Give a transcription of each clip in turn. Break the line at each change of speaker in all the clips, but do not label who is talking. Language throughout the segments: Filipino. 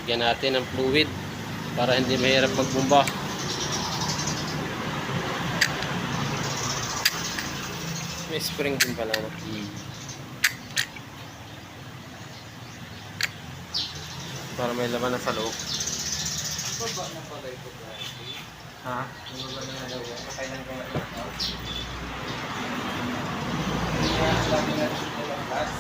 Lalagyan natin ng fluid para hindi mahirap magbomba. May spring din pala na. Para may laman na sa loob.
Baba na pala ito guys.
Ha?
Baba na daw yan. Makailan ko nga ito. Kaya sabi nga dito lang taas.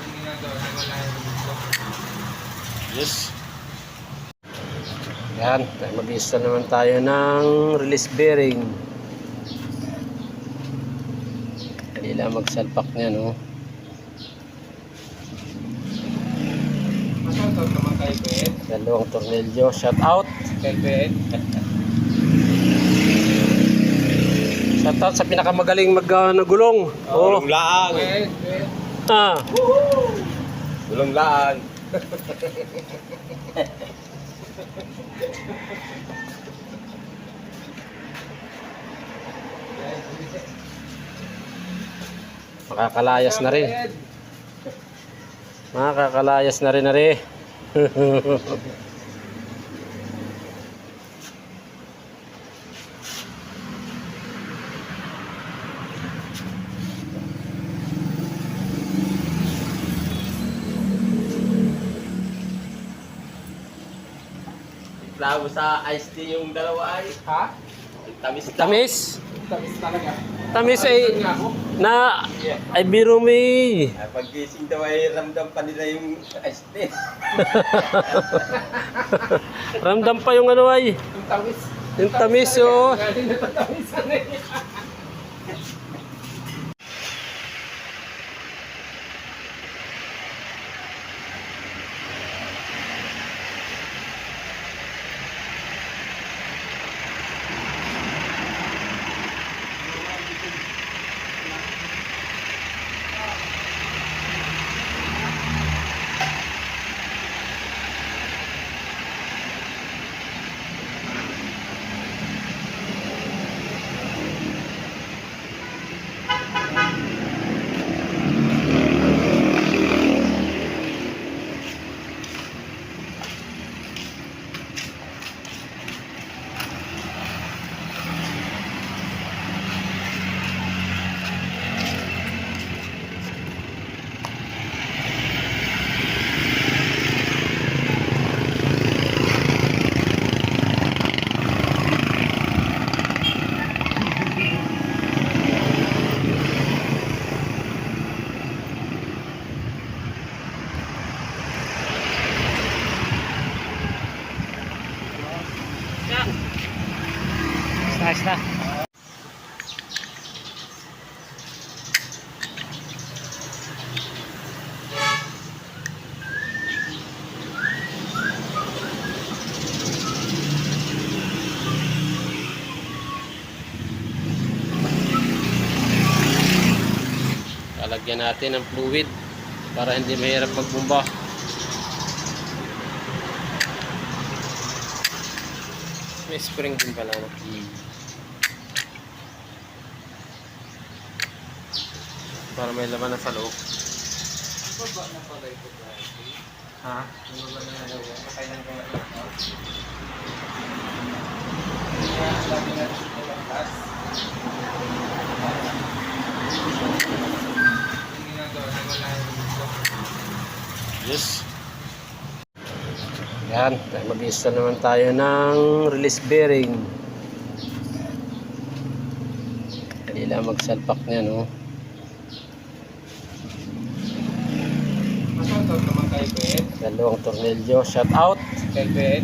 Hindi nga daw. Wala yung dito.
Yes. Yan. Mag-install naman tayo ng release bearing. Dali lang magsalpak niya, no?
Shoutout naman kay Pet.
Dalawang tornilyo. Shout out.
Kay Pet.
Shout out sa pinakamagaling nagulong.
Gulong laang.
Pet. Pet.
Ah.
Gulong laang.
Makakalayas na rin. Makakalayas na rin na rin.
Labo sa iced tea yung dalawa ay.
Ha?
Tamis.
Tamis.
Tamis talaga.
Tamis ay
Nga ako.
na ay biro may.
Paggising daw ay ramdam pa nila yung iced tea.
Ramdam pa yung ano ay.
Yung tamis.
Yung tamis oh.
Galing na tamisan eh.
Ayos na. Lalagyan natin ng fluid para hindi mahirap magbomba. May spring din pala na. Para may laman na sa loob.
Baba na pala ito guys.
Ha?
Baba na daw yan. Makailan ko nga ito. Kaya sabi nga dito lang taas. Hindi nga daw. Wala yung dito.
Yes. Yan. Mag-install naman tayo ng release bearing. Dali lang magsalpak niya, no?
Shoutout naman kay Pet.
Dalawang tornilyo. Shout out.
Kay Pet.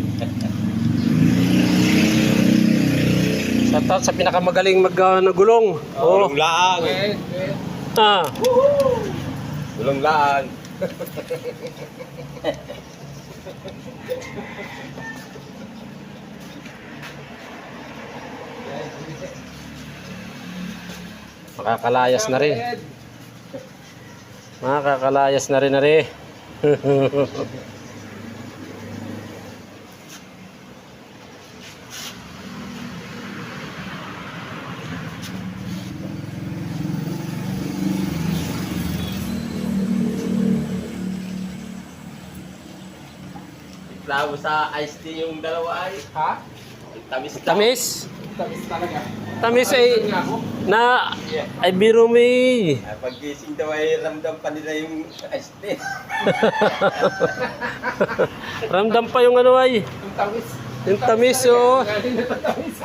Shout out sa pinakamagaling nagulong.
Gulong laang.
Pet. Pet.
Ah.
Gulong laang.
Makakalayas na rin. Makakalayas na rin na rin.
Reklamo sa iced tea yung dalawa ay.
Ha?
Tamis na.
Tamis.
Tamis talaga.
Tamis ay
Nga ako.
na ay biro may.
Paggising daw ay ramdam pa nila yung iced tea.
Ramdam pa yung ano ay.
Yung tamis.
Yung tamis oh.
Galing na tatamis.